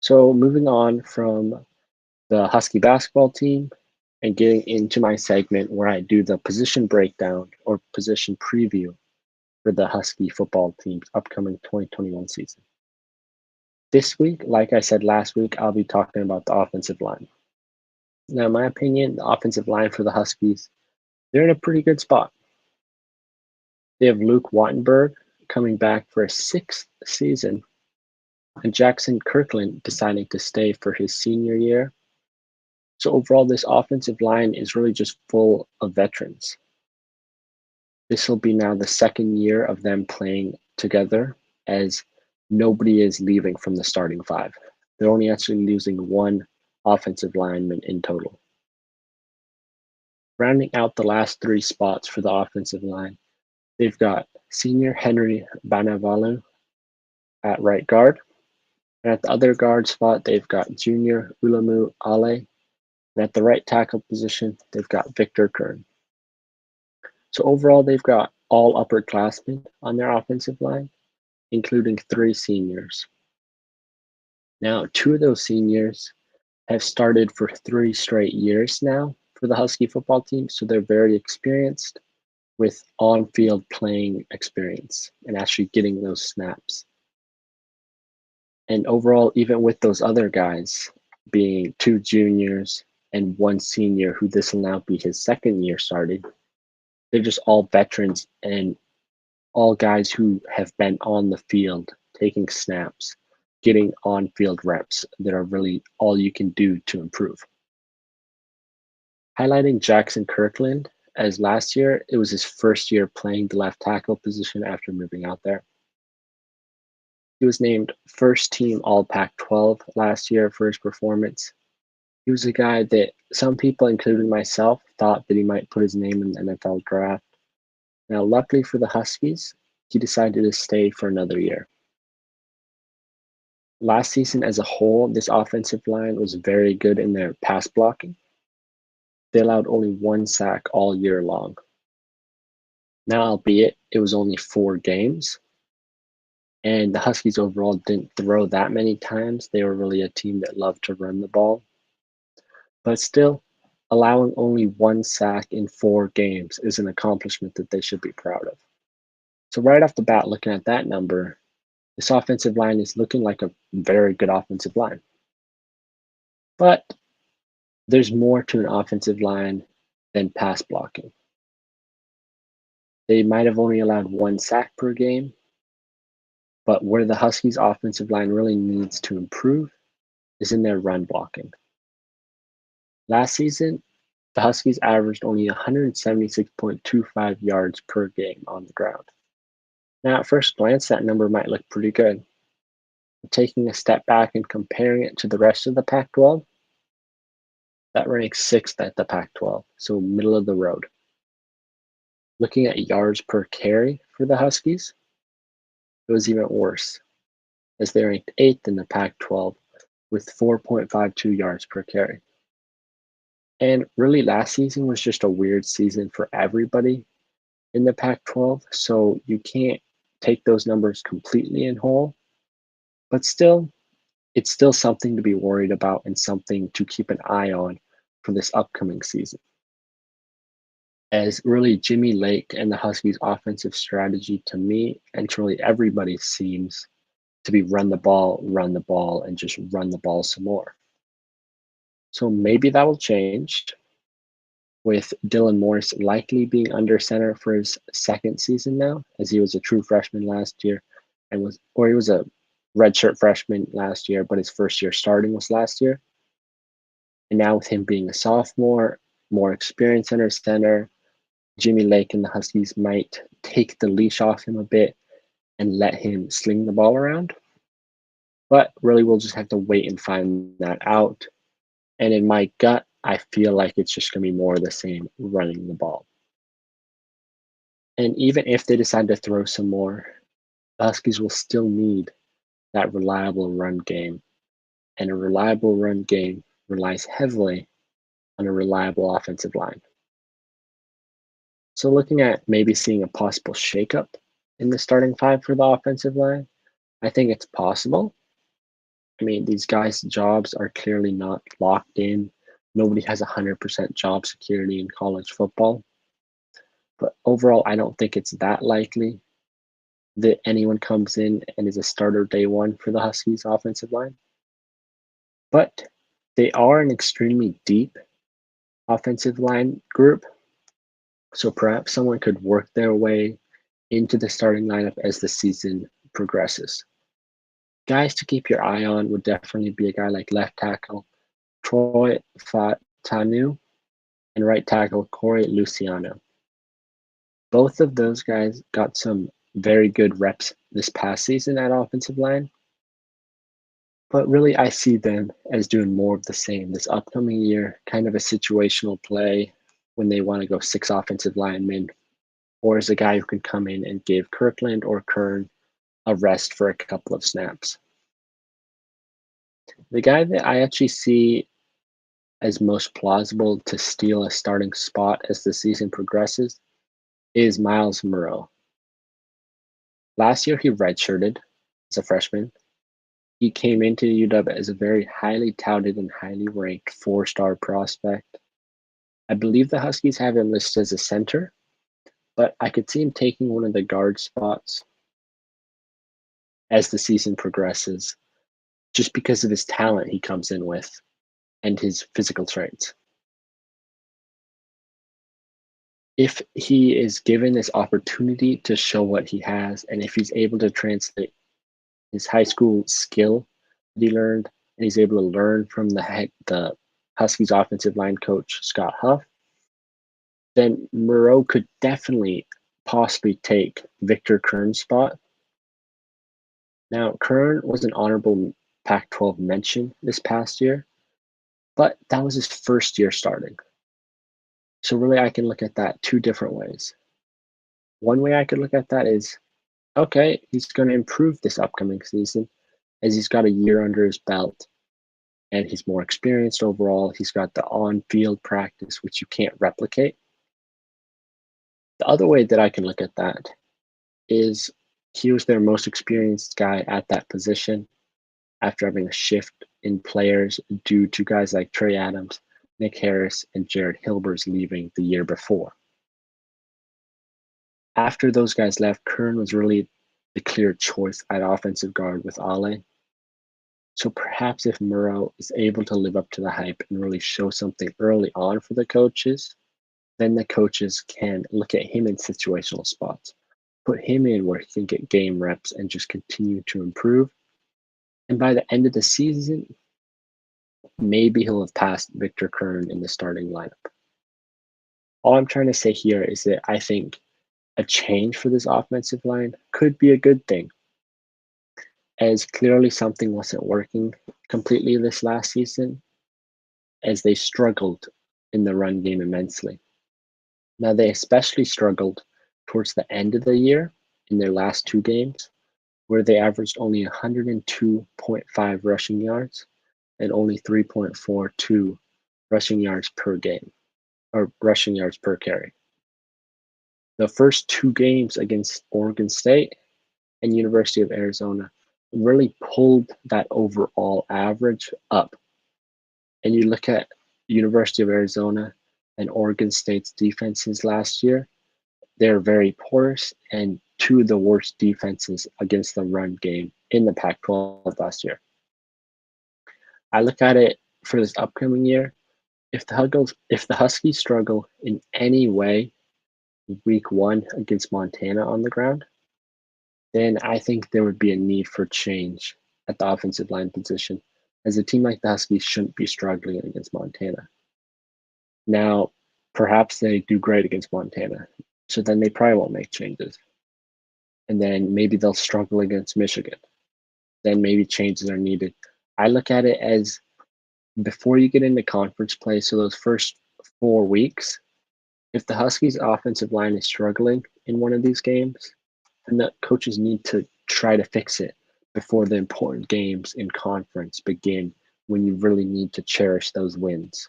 So moving on from the Husky basketball team and getting into my segment where I do the position breakdown or position preview for the Husky football team's upcoming 2021 season. This week, like I said last week, I'll be talking about the offensive line. Now, in my opinion, the offensive line for the Huskies, they're in a pretty good spot. They have Luke Wattenberg coming back for a sixth season, and Jackson Kirkland deciding to stay for his senior year. So overall, this offensive line is really just full of veterans. This will be now the second year of them playing together as nobody is leaving from the starting five. They're only actually losing one offensive lineman in total. Rounding out the last three spots for the offensive line, they've got senior Henry Banavalu at right guard. And at the other guard spot, they've got junior Ulamu Ale. And at the right tackle position, they've got Victor Kern. So overall, they've got all upperclassmen on their offensive line, including three seniors. Now, two of those seniors have started for 3 straight years now for the Husky football team, so they're very experienced with on-field playing experience and actually getting those snaps. And overall, even with those other guys being two juniors and one senior, who this will now be his second year starting, they're just all veterans and all guys who have been on the field, taking snaps, getting on-field reps that are really all you can do to improve. Highlighting Jackson Kirkland, as last year, it was his first year playing the left tackle position after moving out there. He was named first team All Pac-12 last year for his performance. He was a guy that some people, including myself, thought that he might put his name in the NFL draft. Now, luckily for the Huskies, he decided to stay for another year. Last season as a whole, this offensive line was very good in their pass blocking. They allowed only one sack all year long. Now, albeit it was only 4 games, and the Huskies overall didn't throw that many times. They were really a team that loved to run the ball. But still, allowing only 1 sack in 4 games is an accomplishment that they should be proud of. So right off the bat, looking at that number, this offensive line is looking like a very good offensive line. But there's more to an offensive line than pass blocking. They might have only allowed 1 sack per game, but where the Huskies' offensive line really needs to improve is in their run blocking. Last season, the Huskies averaged only 176.25 yards per game on the ground. Now, at first glance, that number might look pretty good. But taking a step back and comparing it to the rest of the Pac-12, that ranks 6th at the Pac-12, so middle of the road. Looking at yards per carry for the Huskies, it was even worse, as they ranked 8th in the Pac-12 with 4.52 yards per carry. And really, last season was just a weird season for everybody in the Pac-12, so you can't take those numbers completely in whole, but still, it's still something to be worried about and something to keep an eye on for this upcoming season. As really Jimmy Lake and the Huskies' offensive strategy to me and to really everybody seems to be run the ball, and just run the ball some more. So maybe that will change with Dylan Morris likely being under center for his second season now, as he was a true freshman last year and he was a redshirt freshman last year, but his first year starting was last year. And now with him being a sophomore, more experience under center, Jimmy Lake and the Huskies might take the leash off him a bit and let him sling the ball around. But really, we'll just have to wait and find that out. And in my gut, I feel like it's just going to be more of the same running the ball. And even if they decide to throw some more, the Huskies will still need that reliable run game. And a reliable run game relies heavily on a reliable offensive line. So looking at maybe seeing a possible shakeup in the starting five for the offensive line, I think it's possible. I mean, these guys' jobs are clearly not locked in. Nobody has 100% job security in college football. But overall, I don't think it's that likely that anyone comes in and is a starter day one for the Huskies offensive line. But they are an extremely deep offensive line group. So perhaps someone could work their way into the starting lineup as the season progresses. Guys to keep your eye on would definitely be a guy like left tackle Troy Fatanu and right tackle Corey Luciano. Both of those guys got some very good reps this past season at offensive line, but really I see them as doing more of the same this upcoming year, kind of a situational play when they want to go six offensive linemen, or as a guy who can come in and give Kirkland or Kern a rest for a couple of snaps. The guy that I actually see as most plausible to steal a starting spot as the season progresses is Miles Moreau. Last year, he redshirted as a freshman. He came into UW as a very highly touted and highly ranked four-star prospect. I believe the Huskies have him listed as a center, but I could see him taking one of the guard spots as the season progresses, just because of his talent he comes in with and his physical traits. If he is given this opportunity to show what he has, and if he's able to translate his high school skill that he learned, and he's able to learn from the Huskies offensive line coach Scott Huff, then Moreau could definitely possibly take Victor Kern's spot. Now, Kern was an honorable Pac-12 mention this past year, but that was his first year starting. So really, I can look at that two different ways. One way I could look at that is, okay, he's going to improve this upcoming season as he's got a year under his belt and he's more experienced overall. He's got the on-field practice, which you can't replicate. The other way that I can look at that is he was their most experienced guy at that position after having a shift in players due to guys like Trey Adams, Nick Harris, and Jared Hilbers leaving the year before. After those guys left, Kern was really the clear choice at offensive guard with Ale. So perhaps if Moreau is able to live up to the hype and really show something early on for the coaches, then the coaches can look at him in situational spots, put him in where he can get game reps and just continue to improve. And by the end of the season, maybe he'll have passed Victor Kern in the starting lineup. All I'm trying to say here is that I think a change for this offensive line could be a good thing, as clearly something wasn't working completely this last season, as they struggled in the run game immensely. Now, they especially struggled towards the end of the year in their last two games, where they averaged only 102.5 rushing yards and only 3.42 rushing yards per game, or rushing yards per carry. The first two games against Oregon State and University of Arizona really pulled that overall average up. And you look at University of Arizona and Oregon State's defenses last year, they're very porous and two of the worst defenses against the run game in the Pac-12 last year. I look at it for this upcoming year. If the Huskies struggle in any way week one against Montana on the ground, then I think there would be a need for change at the offensive line position, as a team like the Huskies shouldn't be struggling against Montana. Now, perhaps they do great against Montana, so then they probably won't make changes. And then maybe they'll struggle against Michigan. Then maybe changes are needed. I look at it as before you get into conference play, so those first 4 weeks, if the Huskies' offensive line is struggling in one of these games, then the coaches need to try to fix it before the important games in conference begin, when you really need to cherish those wins.